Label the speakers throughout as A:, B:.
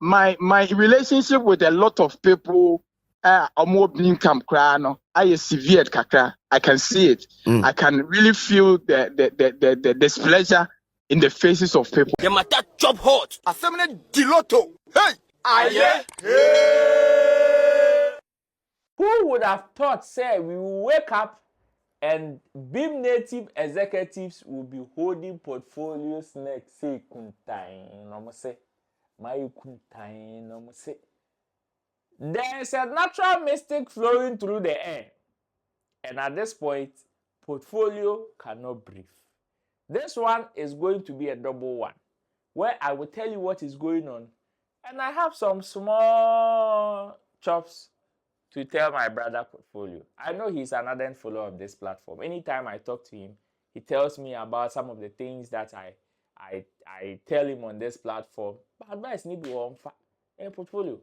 A: my relationship with a lot of people income I severe kakra. I can see it. I can really feel the displeasure in the faces of people.
B: You must job hot. Assembly diloto. Hey! Aye!
C: Who would have thought, say, we will wake up and BIM native executives will be holding portfolios next, say, kuntain, no say, my kuntain, no say. There's a natural mystic flowing through the air, and at this point, portfolio cannot breathe. This one is going to be a double one, where I will tell you what is going on, and I have some small chops to tell my brother Portfolio. I know he's an ardent follower of this platform. Anytime I talk to him, he tells me about some of the things that I tell him on this platform. But advice need to one Portfolio.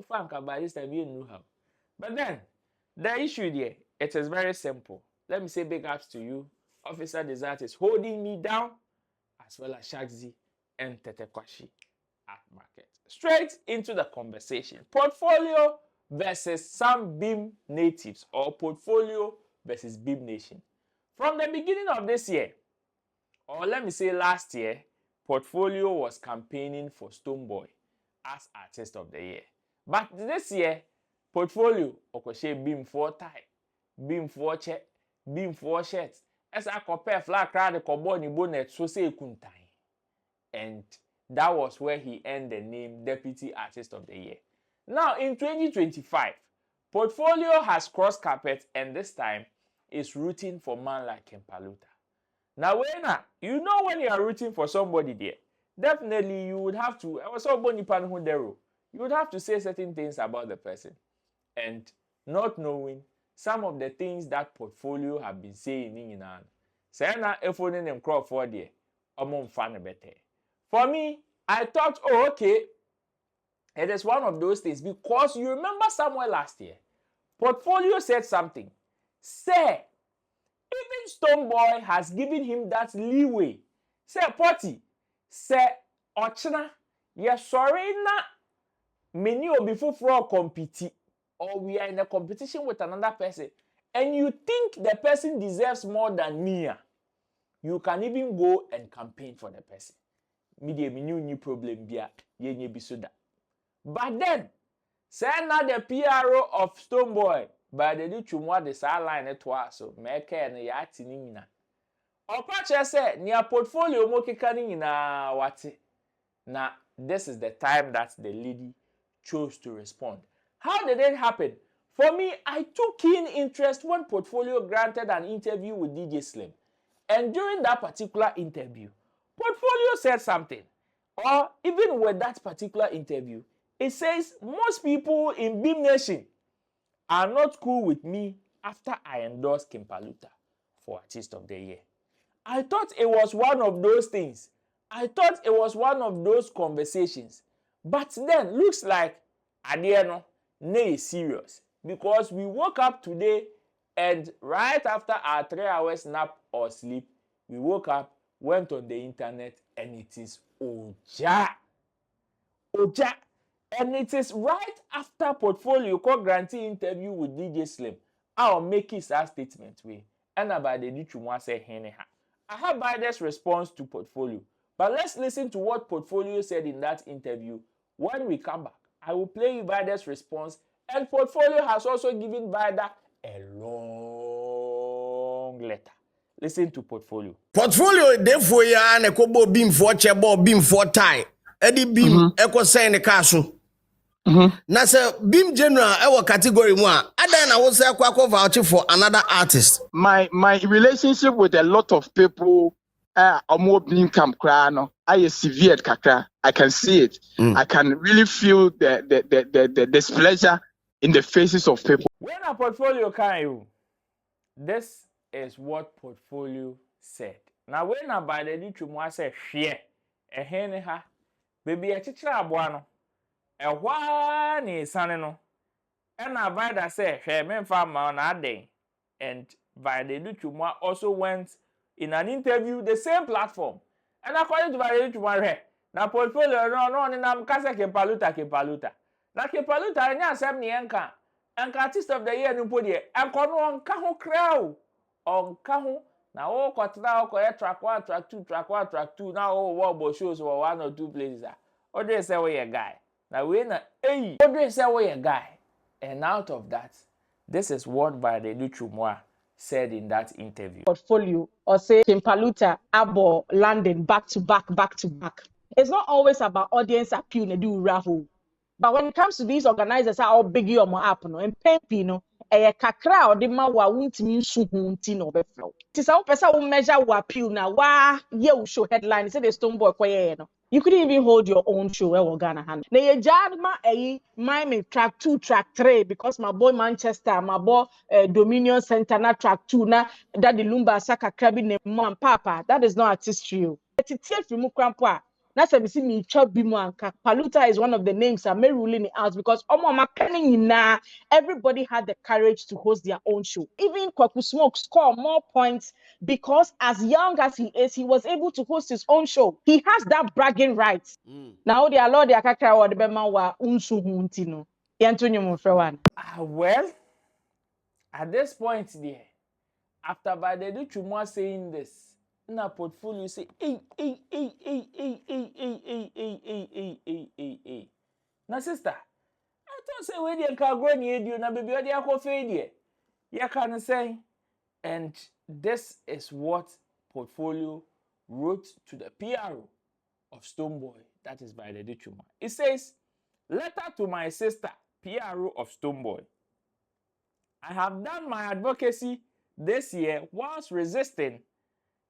C: By this time you know how. But then the issue there, it is very simple. Let me say big ups to you. Officer Desert is holding me down, as well as Shagzi and Tete Kwashi at market. Straight into the conversation. Portfolio versus some BIM natives, or portfolio versus BIM nation. From the beginning of this year, or let me say last year, Portfolio was campaigning for Stonebwoy as Artist of the Year. But this year, Portfolio okoshe BIM 4 tie, BIM 4 check, BIM 4 shirts. As I compare flag crowd the coboni bonnet so say kuntai. And that was where he earned the name Deputy Artist of the Year. Now, in 2025, Portfolio has crossed carpet and this time is rooting for man like Kempaluta. Now, you know when you are rooting for somebody there, definitely you would have to, you would have to say certain things about the person. And not knowing some of the things that Portfolio have been saying in an for me, I thought, oh, okay, it is one of those things because you remember somewhere last year, Portfolio said something. Say, even Stonebwoy has given him that leeway. Say, Potty, say, Ochina, you're sorry na many will be for compete, or we are in a competition with another person, and you think the person deserves more than me, you can even go and campaign for the person. Media new problem bia ye bisoda. But then, say now the PRO of Stonebwoy by the Chumwa the sideline it was so make and yati nina. Or patch say near Portfolio mokikani na wati. Now, this is the time that the lady chose to respond. How did it happen? For me, I took keen interest when Portfolio granted an interview with DJ Slim. And during that particular interview, Portfolio said something. Or even with that particular interview, it says most people in BIM Nation are not cool with me after I endorsed Kempaluta for Artist of the Year. I thought it was one of those things. I thought it was one of those conversations. But then, looks like Adieno, nay serious. Because we woke up today and right after our 3 hours nap or sleep, we woke up, went on the internet, and it is Oja. Oja. And it is right after Portfolio co-grantee interview with DJ Slim. I'll make his statement way. And about the Nichumwa say Heneha. I have Biden's response to Portfolio. But let's listen to what Portfolio said in that interview. When we come back, I will play you Biden's response. And Portfolio has also given Biden a long letter. Listen to Portfolio.
D: Portfolio therefore ya ne kobo beam for chebo beam for tie. Edi beam eko say ne kaso. Na say beam general ewo category mu a adan na wo say akwa vouch for another artist.
A: My relationship with a lot of people income I severe kakra. I can see it. I can really feel the displeasure in the faces of people.
C: When a Portfolio can you, this is what Portfolio said. Now when I by the Nichumwa say share a hen ha baby a chicha abuano a one is saneno and I by that say share men farm on a day and by the Nichumwa also went in an interview the same platform and according to by the Nichumwa Na portfolio no ni na mkasa kepaluta. Na kepaluta nya asem ne enka. Enka artist of the year no po de. Enko no onka ho crowd. Onka ho na wo kwatena okoye track 1, track 2, track 1, track 2 na wo bo shows for 1 or 2 places. O dey say we a guy. Na we na o dey say we a guy. And out of that, this is what Badedu Chumwa said in that interview.
E: Portfolio or say Kimpaluta, Abo, London, back to back. It's not always about audience appeal, they do raffle. But when it comes to these organizers, are all big you more up, no, and pempi, no, a kakra or the ma wa won't mean suhunti no beflow. Tis our person will measure what appeal now. Wah, you show headline, say the Stonebwoy choir, no. You couldn't even hold your own show where we're gonna hand. Na ye jadma my track 2, track 3, because my boy Manchester, my boy Dominion Center na track 2 na that the Lumba Saka Krabi ne mom papa. That is not artistry. It's a from Crampa. That's a me chop bimuanka. Paluta is one of the names I'm ruling it out because everybody had the courage to host their own show. Even Kwaku Smoke scored more points because as young as he is, he was able to host his own show. He has that bragging rights. Now the Lord the Akakra or the Bema wa unsu huntino. Yantunyo Mufrewan.
C: Well, at this point there, after Badedu Chumwa saying this, na portfolio say hey. Na sister, I thought say we dey can grow ni edu na baby odi akofe there. Ya can say, and this is what portfolio wrote to the PRO of Stonebwoy, that is Badedu Chumwa. It says, letter to my sister, PRO of Stonebwoy. I have done my advocacy this year whilst resisting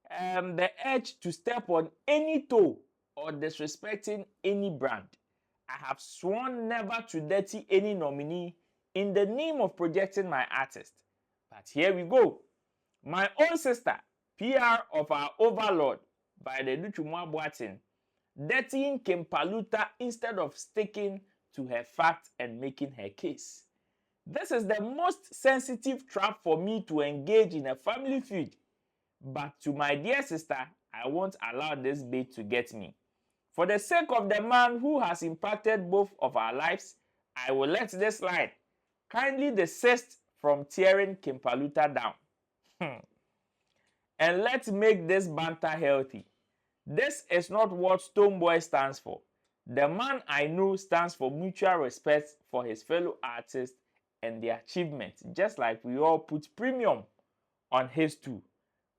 C: the urge to step on any toe or disrespecting any brand. I have sworn never to dirty any nominee in the name of projecting my artist. But here we go. My own sister, PR of our overlord, Badedu Chumwa Boatin, dirtying Kimpaluta instead of sticking to her fact and making her case. This is the most sensitive trap for me to engage in a family feud. But to my dear sister, I won't allow this bait to get me. For the sake of the man who has impacted both of our lives, I will let this slide. Kindly desist from tearing Kimpaluta down. And let's make this banter healthy. This is not what Stonebwoy stands for. The man I know stands for mutual respect for his fellow artists and their achievements, just like we all put premium on his too.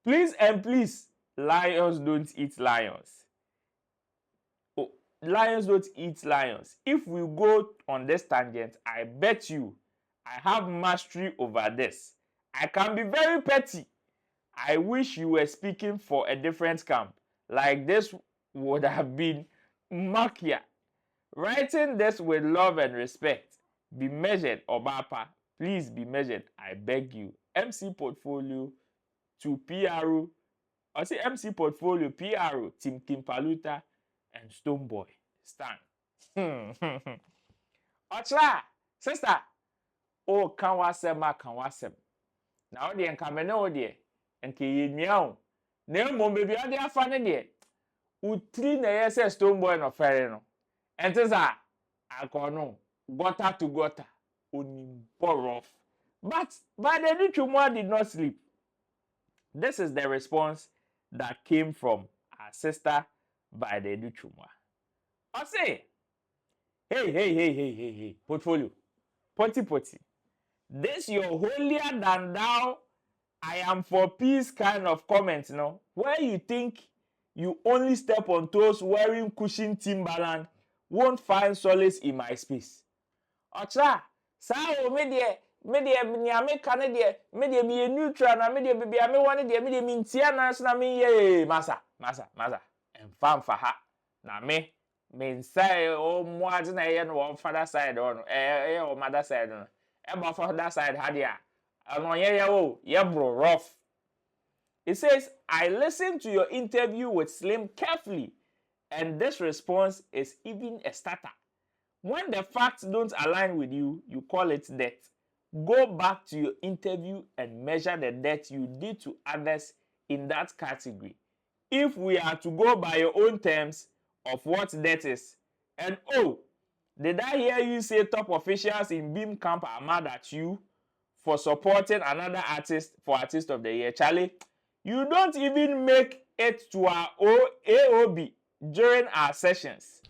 C: Please and please, lions don't eat lions. Oh, lions don't eat lions. If we go on this tangent, I bet you I have mastery over this. I can be very petty. I wish you were speaking for a different camp. Like this would have been Makia. Writing this with love and respect. Be measured, Obapa. Please be measured, I beg you. MC Portfolio to PRO. I say MC Portfolio, PRO, Team Kimpaluta, and Stonebwoy. Stand. Ochla, sister. Oh, kanwasem. Now the enkamene odie. Enke yemiao. Ne mo baby ade afane de. Utri na yese Stonebwoy no fere no. Entesa akono gutter to gutter. Oniborof. But Badedu Chumwa did not sleep. This is the response that came from our sister Badedu Chumwa. I say, hey, portfolio, potty. This your holier than thou, I am for peace kind of comment, no? Where you think you only step on toes wearing cushion Timberland won't find solace in my space. Ocha, sao me de nyame kane de me de me neutral na me de bibia me wone de me de mintia na so na me ye masa enfam fa ha na me say o moade na ye no father side on o mother side no e ba father side ha dia no ye bro rough. It says, I listened to your interview with Slim carefully, and this response is even a starter. When the facts don't align with you, you call it debt. Go back to your interview and measure the debt you did to others in that category. If we are to go by your own terms, of what that is. And oh, did I hear you say top officials in Beam Camp are mad at you for supporting another artist for Artist of the Year? Charlie, you don't even make it to our AOB during our sessions.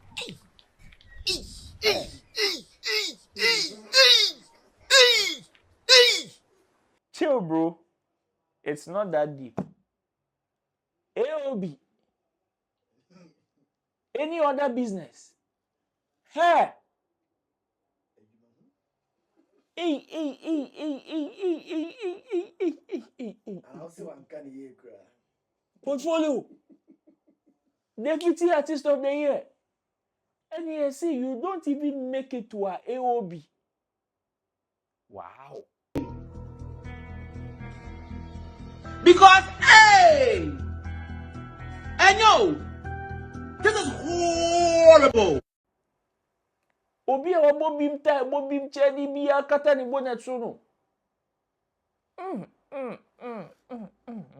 C: Chill, bro. It's not that deep. AOB. Any other business. Hey. Portfolio. Deputy Artist of the Year. And you see, you don't even make it to our AOB. Wow.
F: Because, hey! I know! This is horrible!
C: Obi a bobim ta bobim chedi bi akata ni bonnet so no.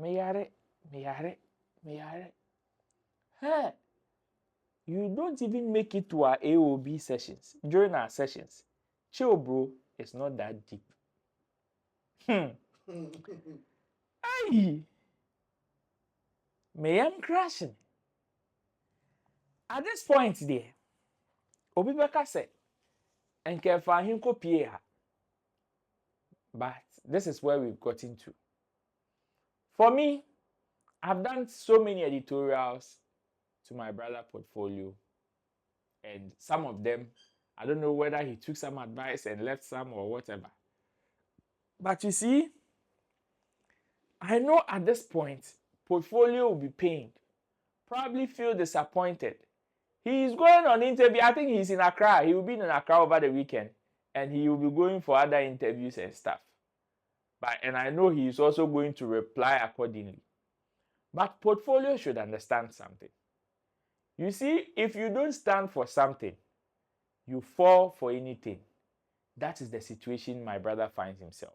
C: Me yare. Hey, you don't even make it to our AOB sessions. During our sessions, chill, bro. It's not that deep. Hey, me am crashing. At this point there, Obi Beka said, and kefa him kopie ha. But this is where we've gotten to. For me, I've done so many editorials to my brother portfolio, and some of them, I don't know whether he took some advice and left some or whatever. But you see, I know at this point, portfolio will be pained, probably feel disappointed. He is going on interview. I think he's in Accra. He will be in Accra over the weekend, and he will be going for other interviews and stuff. And I know he is also going to reply accordingly. But portfolio should understand something. You see, if you don't stand for something, you fall for anything. That is the situation my brother finds himself.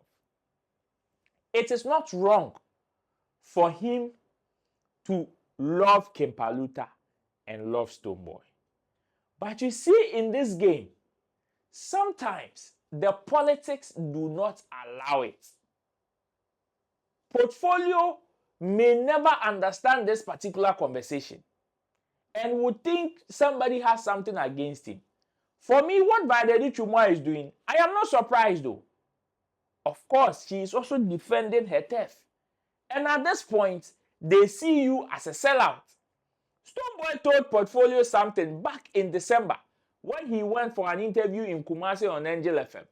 C: It is not wrong for him to love Kempaluta and love Stonebwoy. But you see, in this game, sometimes the politics do not allow it. Portfolio may never understand this particular conversation and would think somebody has something against him. For me, what Badedi Chumwa is doing, I am not surprised though. Of course, she is also defending her theft. And at this point, they see you as a sellout. Stonebwoy told Portfolio something back in December when he went for an interview in Kumasi on Angel FM.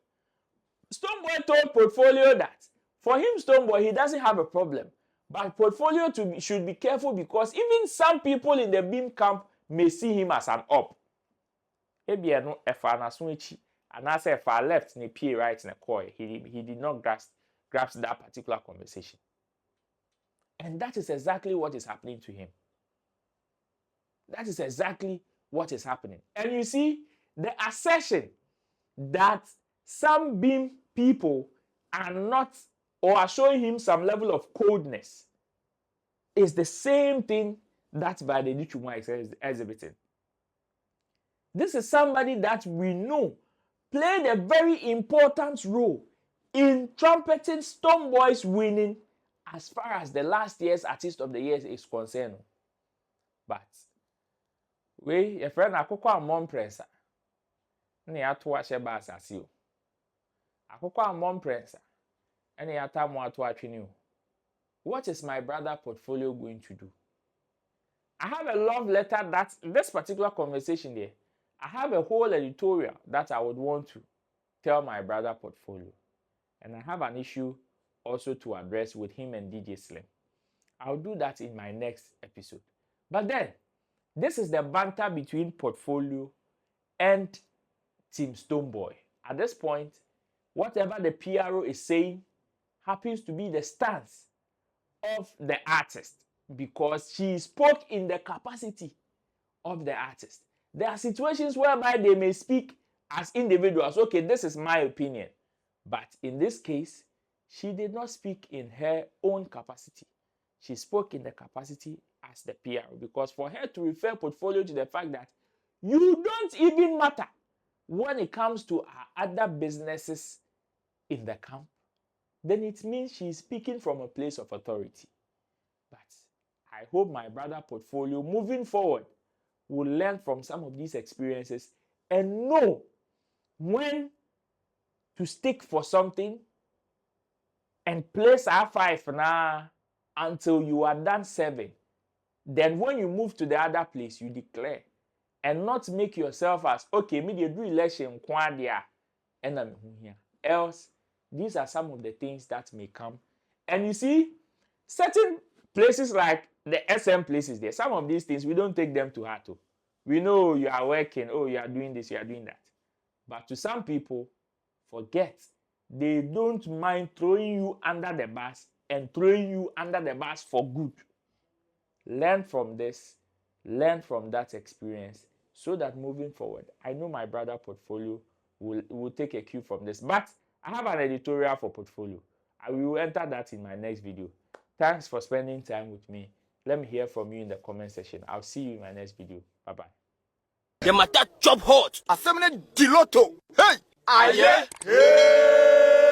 C: Stonebwoy told Portfolio that for him, Stonebwoy, he doesn't have a problem. But Portfolio should be careful because even some people in the Beam camp may see him as an up. Ebiano efa na switchi and as efa left ni pay right in a coy. He did not grasp that particular conversation. And that is exactly what is happening to him. That is exactly what is happening. And you see, the assertion that some Beam people are not or are showing him some level of coldness is the same thing that Badedi Chumwa is exhibiting. This is somebody that we know played a very important role in trumpeting Stonebwoy's winning as far as the last year's Artist of the Year is concerned. But your friend Akoko Amon Prensa, ne atwa sheba asasi o. Akoko Amon Prensa, ene yata mo atwa twini o. What is my brother Portfolio going to do? I have a love letter that this particular conversation there, I have a whole editorial that I would want to tell my brother Portfolio. And I have an issue also to address with him and DJ Slim. I'll do that in my next episode. But then, this is the banter between Portfolio and Team Stonebwoy. At this point, whatever the PRO is saying happens to be the stance of the artist because she spoke in the capacity of the artist. There are situations whereby they may speak as individuals. Okay, this is my opinion. But in this case, she did not speak in her own capacity. She spoke in the capacity as the PRO, because for her to refer portfolio to the fact that you don't even matter when it comes to our other businesses in the camp, then it means she's speaking from a place of authority. But I hope my brother portfolio moving forward will learn from some of these experiences and know when to stick for something and place R5 now until you are done serving. Then when you move to the other place, you declare and not make yourself as, okay, me dey do election kwadia and I'm here. Else, these are some of the things that may come. And you see, certain places like the SM places there, some of these things, we don't take them to heart. We know you are working, oh, you are doing this, you are doing that. But to some people, forget, they don't mind throwing you under the bus and throwing you under the bus for good. Learn from this, learn from that experience, so that moving forward, I know my brother portfolio will take a cue from this. But I have an editorial for portfolio. I will enter that in my next video. Thanks for spending time with me. Let me hear from you in the comment section. I'll see you in my next video. Bye-bye.
B: The matter chop hot. Assembly Diloto. Hey! Aye! Hey!